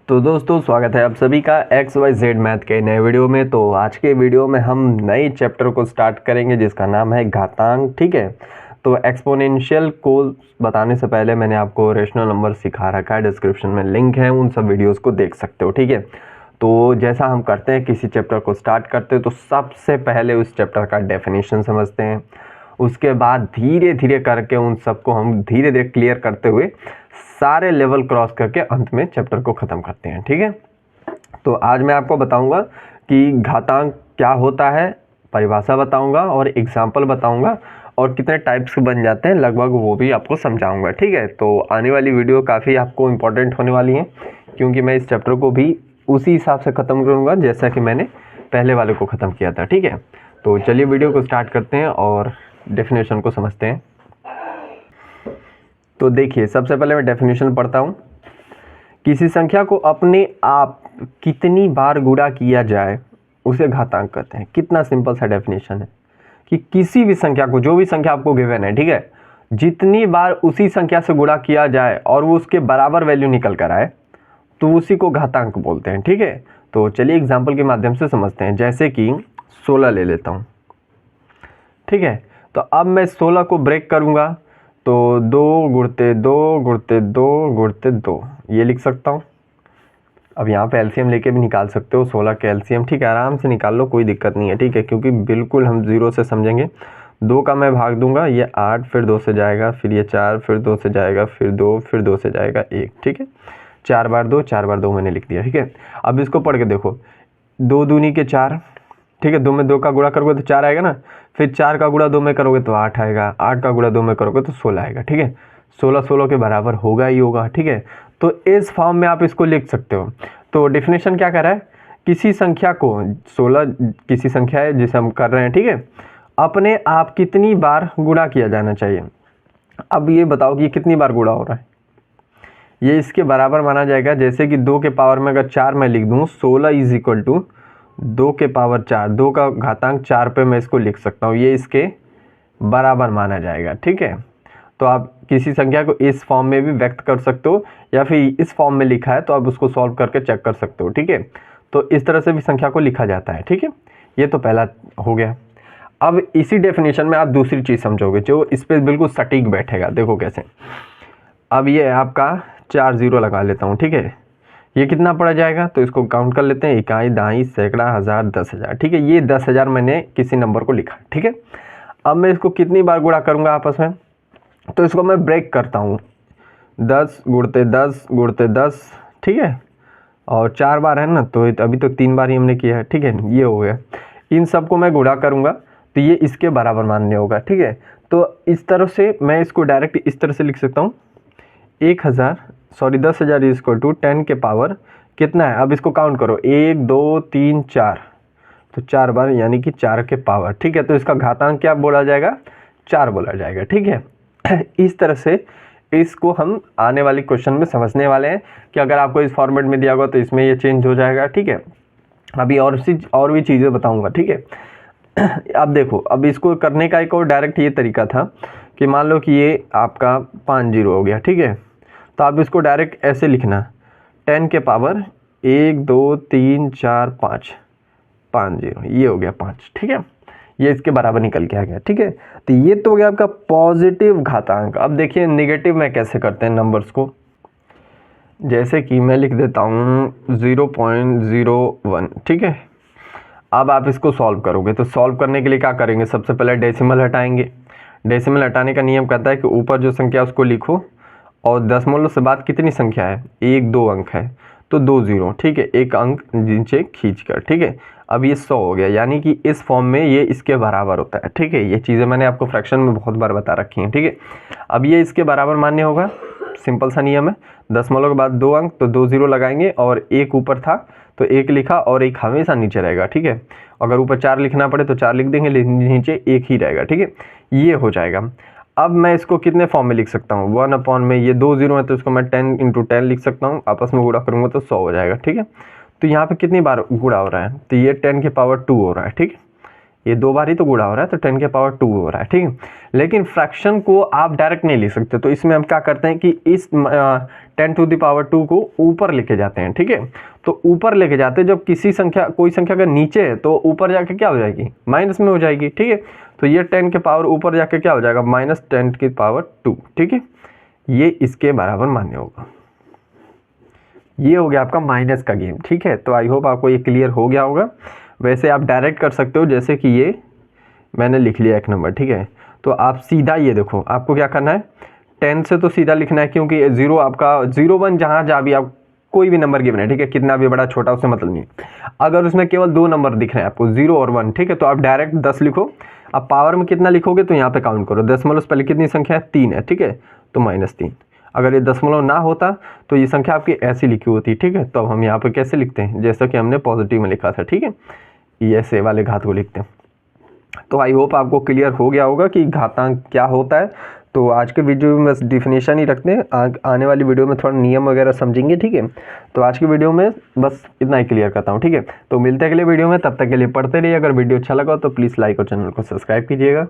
तो दोस्तों स्वागत है आप सभी का एक्स वाई जेड मैथ के नए वीडियो में। तो आज के वीडियो में हम नई चैप्टर को स्टार्ट करेंगे जिसका नाम है घातांक। ठीक है, तो एक्सपोनेंशियल को बताने से पहले मैंने आपको रेशनल नंबर सिखा रखा है, डिस्क्रिप्शन में लिंक है, उन सब वीडियोस को देख सकते हो। ठीक है, तो जैसा हम करते हैं किसी चैप्टर को स्टार्ट करते हैं तो सबसे पहले उस चैप्टर का डेफिनेशन समझते हैं, उसके बाद धीरे धीरे करके उन सबको हम धीरे धीरे क्लियर करते हुए सारे लेवल क्रॉस करके अंत में चैप्टर को ख़त्म करते हैं। ठीक है, तो आज मैं आपको बताऊंगा कि घातांक क्या होता है, परिभाषा बताऊंगा और एग्जाम्पल बताऊंगा और कितने टाइप्स बन जाते हैं लगभग वो भी आपको समझाऊंगा। ठीक है, तो आने वाली वीडियो काफ़ी आपको इम्पोर्टेंट होने वाली है क्योंकि मैं इस चैप्टर को भी उसी हिसाब से ख़त्म करूँगा जैसा कि मैंने पहले वाले को ख़त्म किया था। ठीक है, तो चलिए वीडियो को स्टार्ट करते हैं और डेफिनेशन को समझते हैं। तो देखिए, सबसे पहले मैं डेफिनेशन पढ़ता हूँ। किसी संख्या को अपने आप कितनी बार गुणा किया जाए उसे घातांक कहते हैं। कितना सिंपल सा डेफिनेशन है कि किसी भी संख्या को, जो भी संख्या आपको गिवन है, ठीक है, जितनी बार उसी संख्या से गुणा किया जाए और वो उसके बराबर वैल्यू निकल कर आए तो उसी को घातांक बोलते हैं। ठीक है, तो चलिए एग्जाम्पल के माध्यम से समझते हैं। जैसे कि 16 ले लेता हूँ। ठीक है, तो अब मैं 16 को ब्रेक करूँगा तो 2 गुणते 2 गुणते 2 गुणते 2 ये लिख सकता हूँ। अब यहाँ पे एलसीएम लेके भी निकाल सकते हो 16 के एलसीएम। ठीक है, आराम से निकाल लो, कोई दिक्कत नहीं है। ठीक है, क्योंकि बिल्कुल हम जीरो से समझेंगे। 2 का मैं भाग दूंगा, ये 8, फिर 2 से जाएगा, फिर ये 4, फिर 2 से जाएगा, फिर 2, फिर 2 से जाएगा 1। ठीक है, 4 बार 2, 4 बार 2 मैंने लिख दिया। ठीक है, अब इसको पढ़ के देखो, 2 दूनी के 4। ठीक है, 2 में 2 का गुणा करोगे तो 4 आएगा ना, फिर 4 का गुणा 2 में करोगे तो 8 आएगा, 8 का गुणा 2 में करोगे तो 16 आएगा। ठीक है, 16 16 के बराबर होगा ही होगा। ठीक है, तो इस फॉर्म में आप इसको लिख सकते हो। तो डेफिनेशन क्या कर रहा है, किसी संख्या को, 16 किसी संख्या है जिसे हम कर रहे हैं, ठीक है, अपने आप कितनी बार गुणा किया जाना चाहिए। अब ये बताओ कि कितनी बार गुणा हो रहा है। ये इसके बराबर माना जाएगा। जैसे कि 2 के पावर में अगर 4 मैं लिख दूँ, 16 इज इक्वल टू 2 के पावर 4, 2 का घातांक 4 पे मैं इसको लिख सकता हूँ, ये इसके बराबर माना जाएगा। ठीक है, तो आप किसी संख्या को इस फॉर्म में भी व्यक्त कर सकते हो या फिर इस फॉर्म में लिखा है तो आप उसको सॉल्व करके चेक कर सकते हो। ठीक है, तो इस तरह से भी संख्या को लिखा जाता है। ठीक है, ये तो पहला हो गया। अब इसी डेफिनेशन में आप दूसरी चीज़ समझोगे जो इस पर बिल्कुल सटीक बैठेगा। देखो कैसे। अब ये आपका 4 0 लगा लेता हूँ। ठीक है, ये कितना पड़ जाएगा तो इसको काउंट कर लेते हैं, इकाई, दहाई, सैकड़ा, हज़ार, 10,000। ठीक है, ये 10,000 मैंने किसी नंबर को लिखा। ठीक है, अब मैं इसको कितनी बार गुणा करूँगा आपस में, तो इसको मैं ब्रेक करता हूँ, 10 गुणते 10 गुणते 10। ठीक है, और 4 बार है ना, तो अभी तो 3 बार ही हमने किया है। ठीक है, ये हो गया। इन सबको मैं गुणा करूँगा तो ये इसके बराबर मान्य होगा। ठीक है, तो इस तरह से मैं इसको डायरेक्ट इस तरह से लिख सकता हूँ, 10,000 इज इक्वल टू 10 के पावर कितना है। अब इसको काउंट करो, 1 2 3 4, तो 4 बार यानी कि 4 के पावर। ठीक है, तो इसका घातांक क्या बोला जाएगा, 4 बोला जाएगा। ठीक है, इस तरह से इसको हम आने वाले क्वेश्चन में समझने वाले हैं कि अगर आपको इस फॉर्मेट में दिया होगा तो इसमें ये चेंज हो जाएगा। ठीक है, अभी और भी चीज़ें बताऊंगा। ठीक है, अब देखो, अब इसको करने का एक और डायरेक्ट ये तरीका था कि मान लो कि ये आपका 5 0 हो गया। ठीक है, तो आप इसको डायरेक्ट ऐसे लिखना, 10 के पावर 1 2 3 4 5, 5 0, ये हो गया 5। ठीक है, ये इसके बराबर निकल के आ गया। ठीक है, तो ये तो हो गया आपका पॉजिटिव घातांक। अब देखिए नेगेटिव में कैसे करते हैं नंबर्स को। जैसे कि मैं लिख देता हूँ 0.01। ठीक है, अब आप इसको सॉल्व करोगे तो सॉल्व करने के लिए क्या करेंगे, सबसे पहले डेसिमल हटाएंगे। डेसिमल हटाने का नियम कहता है कि ऊपर जो संख्या उसको लिखो और दशमलव से बाद कितनी संख्या है, 1 2 अंक है तो 2 0। ठीक है, एक अंक नीचे खींच कर। ठीक है, अब ये 100 हो गया, यानी कि इस फॉर्म में ये इसके बराबर होता है। ठीक है, ये चीज़ें मैंने आपको फ्रैक्शन में बहुत बार बता रखी हैं। ठीक है, अब ये इसके बराबर मान्य होगा, सिंपल सा नियम है। दशमलव के बाद 2 अंक तो 2 0 लगाएंगे और एक ऊपर था तो 1 लिखा और एक हमेशा नीचे रहेगा। ठीक है, अगर ऊपर 4 लिखना पड़े तो 4 लिख देंगे, लेकिन नीचे 1 ही रहेगा। ठीक है, ये हो जाएगा। अब मैं इसको कितने फॉर्म में लिख सकता हूँ, 1 में ये 2 0 है तो इसको मैं 10 × 10 लिख सकता हूँ, आपस में गुणा करूँगा तो 100 हो जाएगा। ठीक है, तो यहाँ पे कितनी बार गुणा हो रहा है, तो ये 10 के पावर 2 हो रहा है। ठीक है, ये 2 बार ही तो गुणा हो रहा है, तो 10 के पावर 2 हो रहा है, ठीक है। लेकिन फ्रैक्शन को आप डायरेक्ट नहीं लिख सकते, तो इसमें हम क्या करते हैं कि इस 10 टू द पावर 2 को ऊपर लेके जाते हैं, ठीक है। तो ऊपर लेके जाते हैं, जब किसी संख्या कोई संख्या अगर नीचे है तो ऊपर जाके क्या हो जाएगी, माइनस में हो जाएगी, ठीक है। तो ये 10 के पावर ऊपर जाके क्या हो जाएगा, -10 की पावर 2, ठीक है। ये इसके बराबर मान्य होगा। ये हो गया आपका माइनस का गेम, ठीक है। तो आई होप आपको ये क्लियर हो गया होगा। वैसे आप डायरेक्ट कर सकते हो, जैसे कि ये मैंने लिख लिया एक नंबर, ठीक है। तो आप सीधा ये देखो, आपको क्या करना है, 10 से तो सीधा लिखना है, क्योंकि 0 आपका 0 1 जहाँ भी आप कोई भी नंबर गिवन है, ठीक है, कितना भी बड़ा छोटा उससे मतलब नहीं। अगर उसमें केवल 2 नंबर दिख रहे हैं आपको, 0 और 1, ठीक है, तो आप डायरेक्ट 10 लिखो। अब पावर में कितना लिखोगे तो यहाँ पे काउंट करो, दशमलव से पहले कितनी संख्या है, 3 है, ठीक है, तो -3। अगर ये दशमलव ना होता तो ये संख्या आपकी ऐसी लिखी होती, ठीक है। तो अब हम यहाँ पे कैसे लिखते हैं, जैसा कि हमने पॉजिटिव में लिखा था, ठीक है, ये ऐसे वाले घात को लिखते हैं। तो आई होप आपको क्लियर हो गया होगा कि घातांक क्या होता है। तो आज के वीडियो में बस डिफिनेशन ही रखते हैं, आने वाली वीडियो में थोड़ा नियम वगैरह समझेंगे, ठीक है। तो आज की वीडियो में बस इतना ही क्लियर करता हूँ, ठीक है। तो मिलते हैं अगले वीडियो में, तब तक के लिए पढ़ते रहिए। अगर वीडियो अच्छा लगा तो प्लीज़ लाइक और चैनल को सब्सक्राइब कीजिएगा।